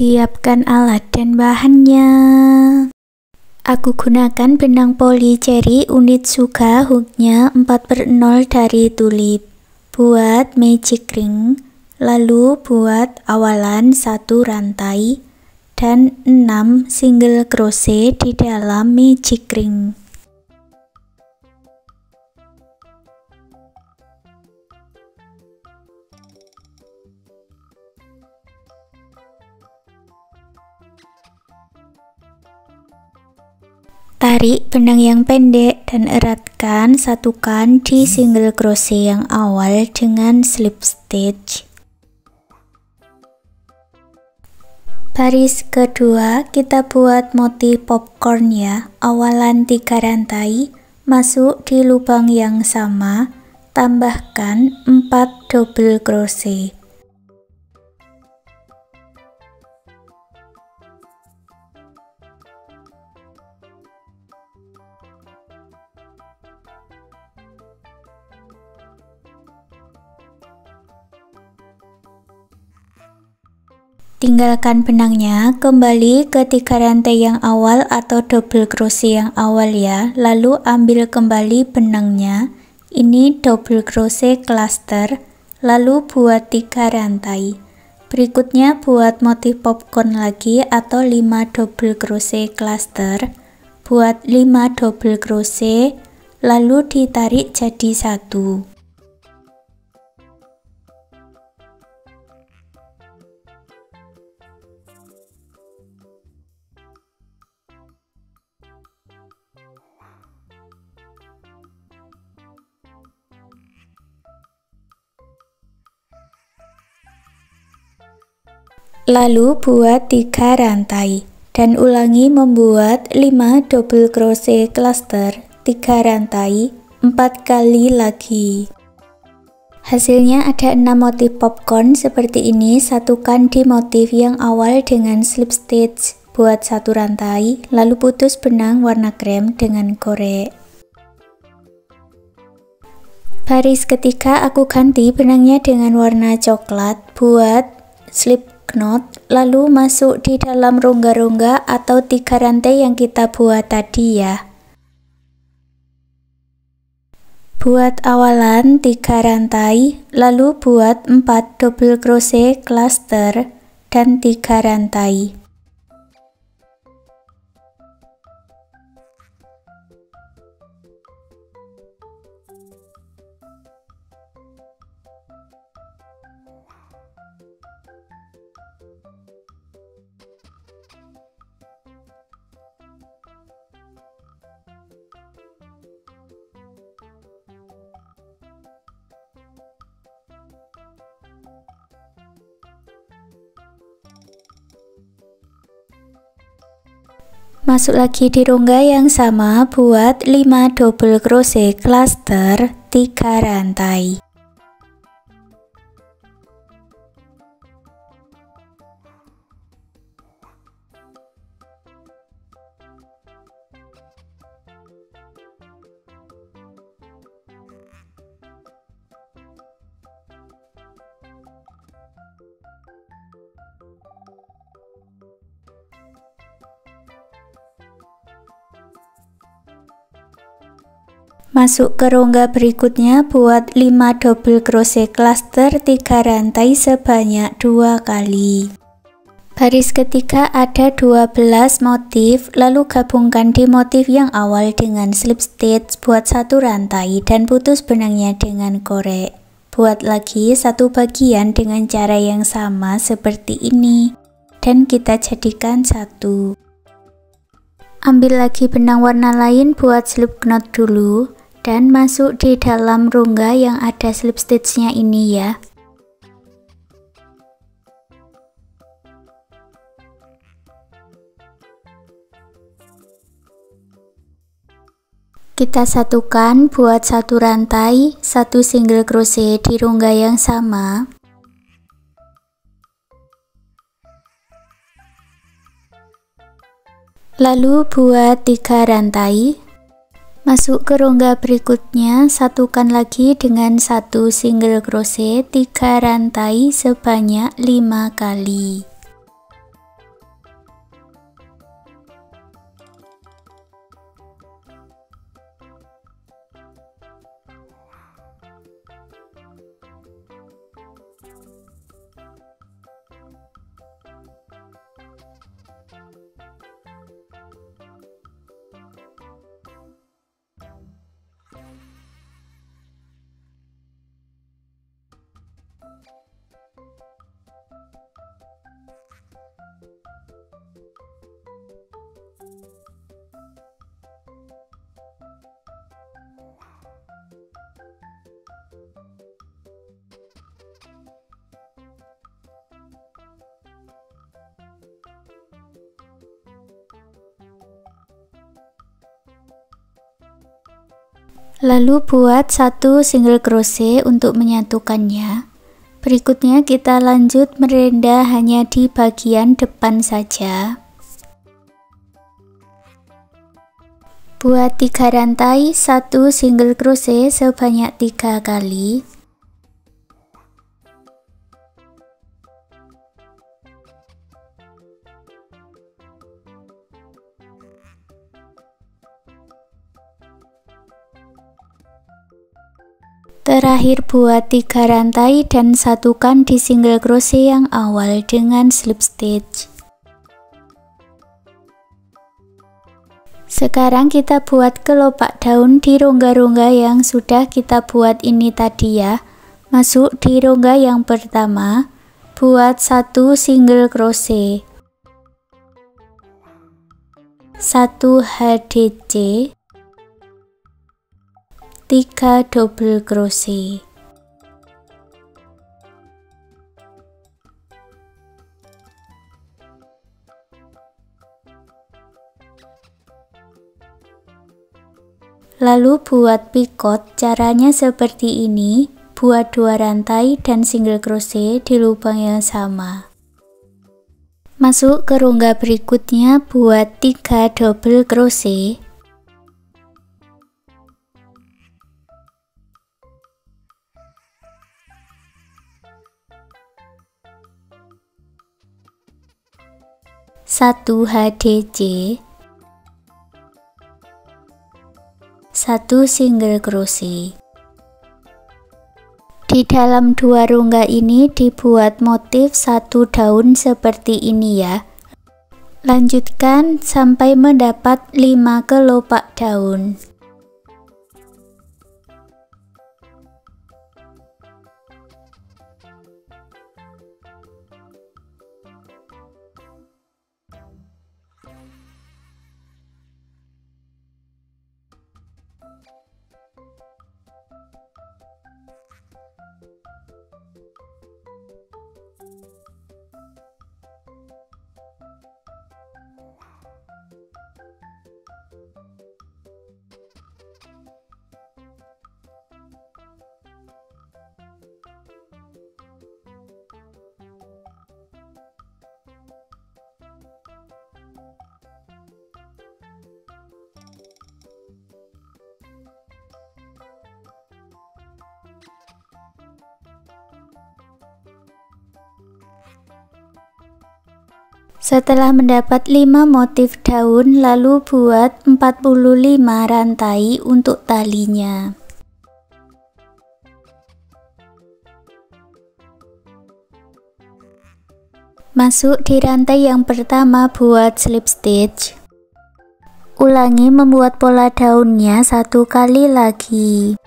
Siapkan alat dan bahannya. Aku gunakan benang poli cherry unit Suga hooknya 4/0 dari tulip. Buat magic ring, lalu buat awalan 1 rantai dan 6 single crochet di dalam magic ring. Tarik benang yang pendek dan eratkan, satukan di single crochet yang awal dengan slip stitch. Baris kedua kita buat motif popcorn ya. Awalan 3 rantai, masuk di lubang yang sama, tambahkan 4 double crochet. Tinggalkan benangnya, kembali ke 3 rantai yang awal atau double crochet yang awal ya, lalu ambil kembali benangnya, ini double crochet cluster, lalu buat 3 rantai. Berikutnya buat motif popcorn lagi atau 5 double crochet cluster, buat 5 double crochet, lalu ditarik jadi 1. Lalu buat 3 rantai dan ulangi membuat 5 double crochet cluster 3 rantai 4 kali lagi. Hasilnya ada 6 motif popcorn seperti ini. Satukan di motif yang awal dengan slip stitch, buat 1 rantai, lalu putus benang warna krem dengan korek. Baris ketiga aku ganti benangnya dengan warna coklat, buat slip knot, lalu masuk di dalam rongga-rongga atau 3 rantai yang kita buat tadi ya. Buat awalan 3 rantai, lalu buat 4 double crochet cluster dan 3 rantai. Masuk lagi di rongga yang sama, buat 5 double crochet cluster 3 rantai. Masuk ke rongga berikutnya, buat 5 double crochet cluster 3 rantai sebanyak 2 kali. Baris ketiga ada 12 motif, lalu gabungkan di motif yang awal dengan slip stitch, buat 1 rantai dan putus benangnya dengan korek. Buat lagi 1 bagian dengan cara yang sama seperti ini dan kita jadikan 1. Ambil lagi benang warna lain, buat slip knot dulu dan masuk di dalam rongga yang ada slip stitchnya ini ya. Kita satukan, buat 1 rantai, 1 single crochet di rongga yang sama. Lalu buat 3 rantai. Masuk ke rongga berikutnya, satukan lagi dengan 1 single crochet 3 rantai sebanyak 5 kali. Lalu buat satu single crochet untuk menyatukannya. Berikutnya kita lanjut merendah hanya di bagian depan saja. Buat 3 rantai, 1 single crochet sebanyak 3 kali. Terakhir buat 3 rantai dan satukan di single crochet yang awal dengan slip stitch. Sekarang kita buat kelopak daun di rongga-rongga yang sudah kita buat ini tadi ya. Masuk di rongga yang pertama, buat 1 single crochet, 1 HDC, 3 double crochet. Lalu buat picot, caranya seperti ini. Buat 2 rantai dan single crochet di lubang yang sama. Masuk ke rongga berikutnya, buat 3 double crochet. Satu HDC, 1 single crochet. Di dalam 2 rongga ini dibuat motif 1 daun seperti ini ya. Lanjutkan sampai mendapat 5 kelopak daun. Setelah mendapat 5 motif daun, lalu buat 45 rantai untuk talinya. Masuk di rantai yang pertama, buat slip stitch. Ulangi membuat pola daunnya 1 kali lagi.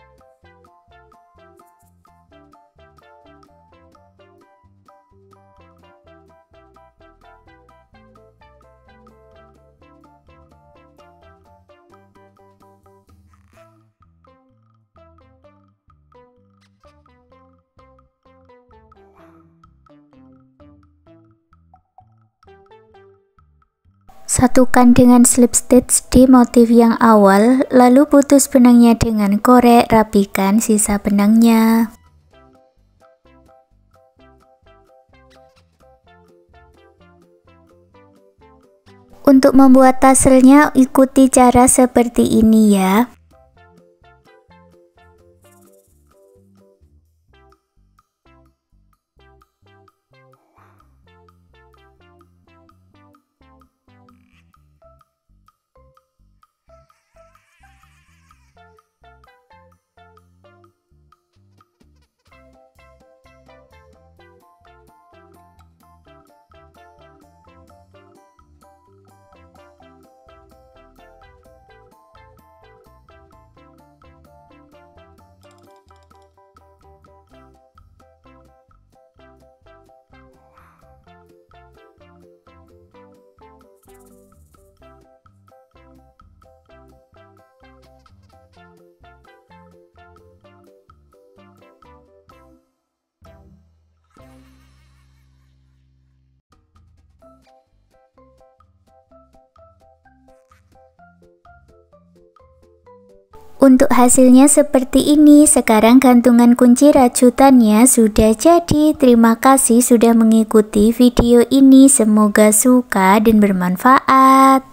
Satukan dengan slip stitch di motif yang awal, lalu putus benangnya dengan korek, rapikan sisa benangnya. Untuk membuat taselnya ikuti cara seperti ini ya. Untuk hasilnya seperti ini. Sekarang gantungan kunci rajutannya sudah jadi. Terima kasih sudah mengikuti video ini. Semoga suka dan bermanfaat.